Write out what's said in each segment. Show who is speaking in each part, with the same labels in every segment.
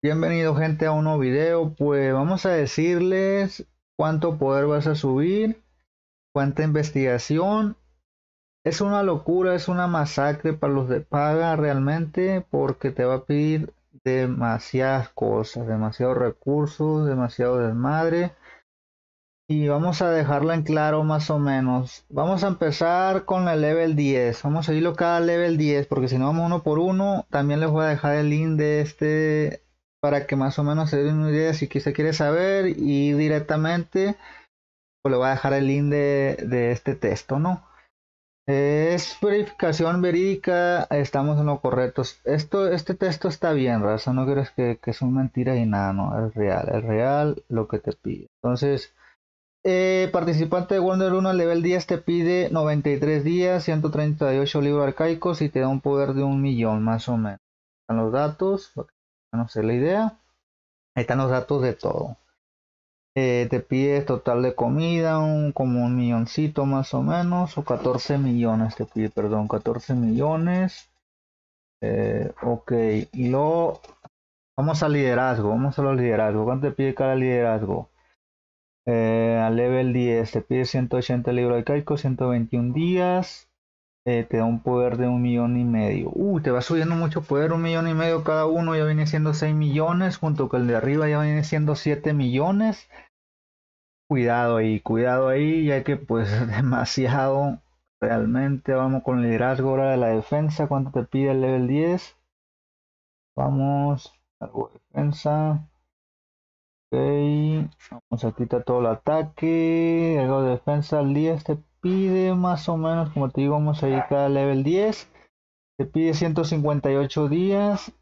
Speaker 1: Bienvenido gente a un nuevo video. Pues vamos a decirles cuánto poder vas a subir, cuánta investigación. Es una locura, es una masacre para los de paga realmente, porque te va a pedir demasiadas cosas, demasiados recursos, demasiado desmadre. Y vamos a dejarla en claro más o menos. Vamos a empezar con el level 10. Vamos a irlo cada level 10 porque si no vamos uno por uno. También les voy a dejar el link de este para que más o menos se den una idea si se quiere saber y directamente pues le voy a dejar el link de este texto, ¿no? Es verificación verídica, estamos en lo correcto. Este texto está bien, raza, no crees que son mentiras y nada, no, es real lo que te pide. Entonces, participante de Wonder 1 level 10 te pide 93 días, 138 libros arcaicos y te da un poder de 1.000.000 más o menos. Están los datos, para que no sé la idea. Ahí están los datos de todo. Te pide total de comida, como 1.000.000cito más o menos, o 14 millones te pide, perdón, 14 millones. Ok, y luego vamos al liderazgo, vamos a los liderazgos. ¿Cuánto te pide cada liderazgo? Al level 10 te pide 180 libros arcaicos, 121 días, te da un poder de 1.500.000. Te va subiendo mucho poder, 1.500.000 cada uno, ya viene siendo 6 millones, junto con el de arriba ya viene siendo 7 millones. Cuidado ahí, ya que pues demasiado, realmente. Vamos con el liderazgo ahora de la defensa. ¿Cuánto te pide el level 10? Vamos, algo de defensa. Ok, vamos a quitar todo el ataque. Algo de defensa al 10 te pide más o menos, como te digo, vamos a ir cada level 10. Te pide 158 días,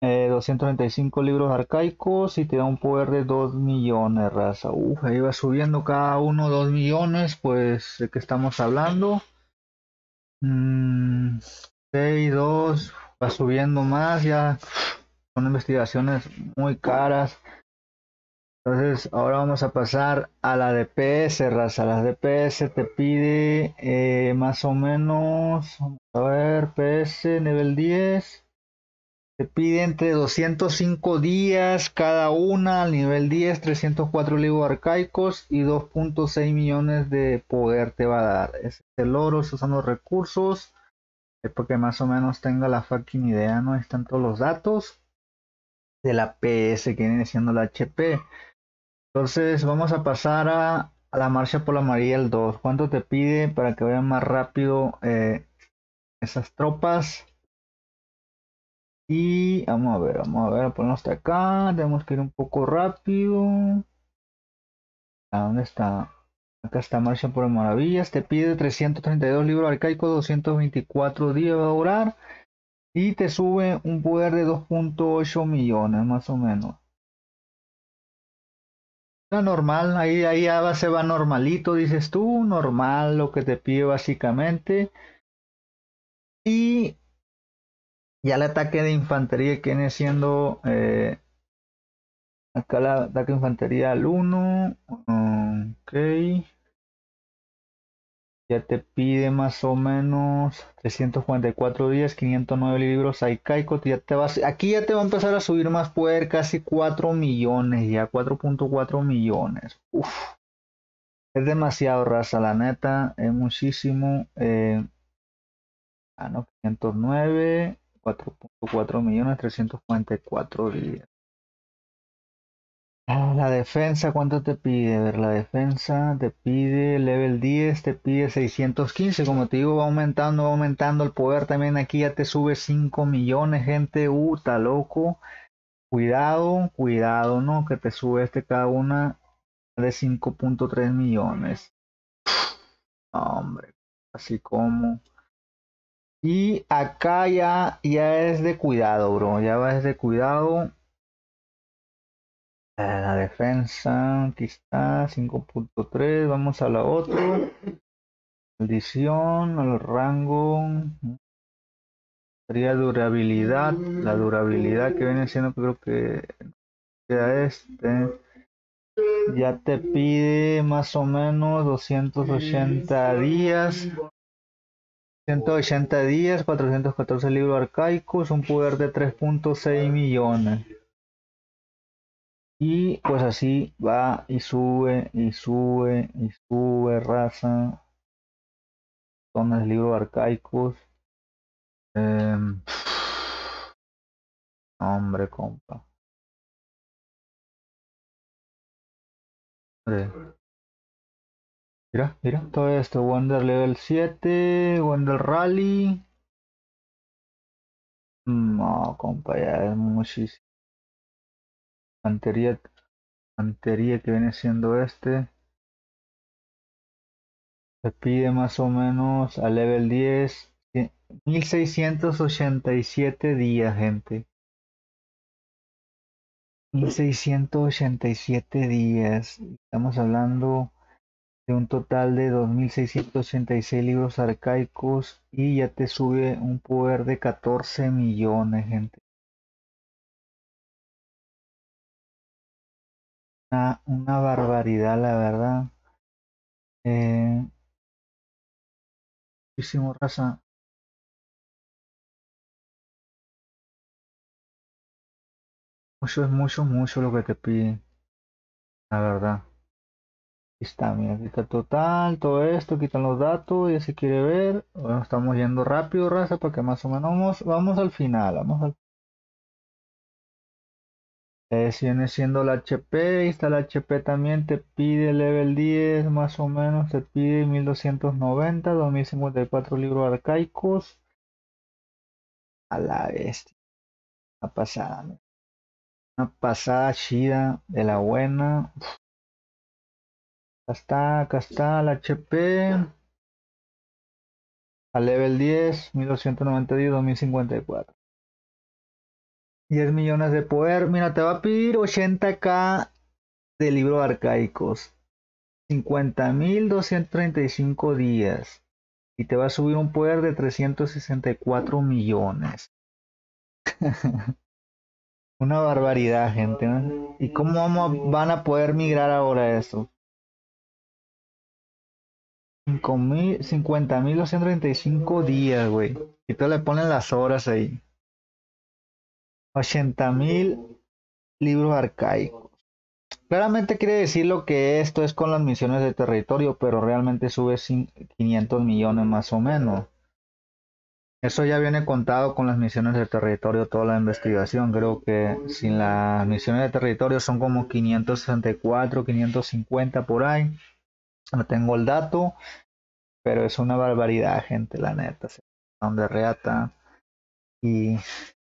Speaker 1: 235 libros arcaicos y te da un poder de 2 millones, raza. Ahí va subiendo cada uno 2 millones, pues de qué estamos hablando. 6, 2, va subiendo más, ya son investigaciones muy caras. Entonces, ahora vamos a pasar a la DPS, raza. La DPS te pide más o menos, vamos a ver, PS nivel 10. Te pide entre 205 días cada una al nivel 10, 304 libros arcaicos y 2.6 millones de poder te va a dar. Ese es el oro, esos son los recursos. Es porque más o menos tenga la fucking idea, ¿no? Están todos los datos de la PS que viene siendo la HP. Entonces vamos a pasar a la marcha por la amarilla el 2. ¿Cuánto te pide para que vayan más rápido esas tropas? Y vamos a ver, a ponernos hasta acá. Tenemos que ir un poco rápido. ¿A dónde está? Acá está Marcha por Maravillas. Te pide 332 libros arcaicos, 224 días va a durar. Y te sube un poder de 2.8 millones más o menos. La normal, ahí ya se va normalito, dices tú, normal lo que te pide básicamente. Y ya el ataque de infantería que viene siendo acá el ataque de infantería al 1. Ok. Ya te pide más o menos 344 días, 509 libros arcaicos. Aquí ya te va a empezar a subir más poder, casi 4 millones, ya 4.4 millones. Uf. Es demasiado, raza, la neta, es muchísimo. No, 509, 4.4 millones, 344 días. La defensa, ¿cuánto te pide? A ver, la defensa te pide level 10, te pide 615. Como te digo, va aumentando el poder. También aquí ya te sube 5 millones, gente. Está loco. Cuidado, ¿no? Que te sube cada una de 5.3 millones. Hombre, así como. Y acá ya es de cuidado, bro. Ya va es de cuidado. La defensa, aquí está, 5.3. Vamos a la otra. Maldición, al rango. Sería durabilidad. La durabilidad que viene siendo, creo que sea Ya te pide más o menos 280 días. 180 días, 414 libros arcaicos, un poder de 3.6 millones. Y pues así va y sube y sube y sube, raza. Son los libros arcaicos. Em, hombre, compa. Hombre. Mira, mira, todo esto. Wonder Level 7, Wonder Rally. No, compa, ya es muchísimo. Antería, antería que viene siendo este. Se pide más o menos a level 10. 1687 días, gente. 1687 días. Estamos hablando de un total de 2686 libros arcaicos y ya te sube un poder de 14 millones, gente. Una barbaridad, la verdad. Eh, Muchísimo, raza. Mucho es mucho, mucho lo que te piden, la verdad. Aquí está, mira, quita total, todo esto, quitan los datos, ya se quiere ver. Bueno, estamos yendo rápido, raza, para que más o menos vamos al final, si viene siendo la HP, y está el HP también, te pide level 10, más o menos, te pide 1290, 2054 libros arcaicos. A la bestia, una pasada chida de la buena. Acá está el HP, a level 10, 1290, 2054. 10 millones de poder, mira, te va a pedir 80k de libros arcaicos, 50.235 días. Y te va a subir un poder de 364 millones. Una barbaridad, gente, ¿no? ¿Y cómo van a poder migrar ahora eso? 50.235 días, güey. Y tú le ponen las horas ahí. 80.000 libros arcaicos. Claramente quiere decir lo que esto es con las misiones de territorio, pero realmente sube 500 millones más o menos. Eso ya viene contado con las misiones de territorio, toda la investigación. Creo que sin las misiones de territorio son como 564, 550 por ahí. No tengo el dato, pero es una barbaridad, gente, la neta. Donde reata. Y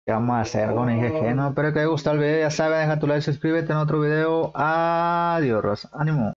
Speaker 1: qué vamos a hacer con IGG. No, espero que te haya gustado el video. Ya sabes, deja tu like, suscríbete en otro video. Adiós, Rosa. Ánimo.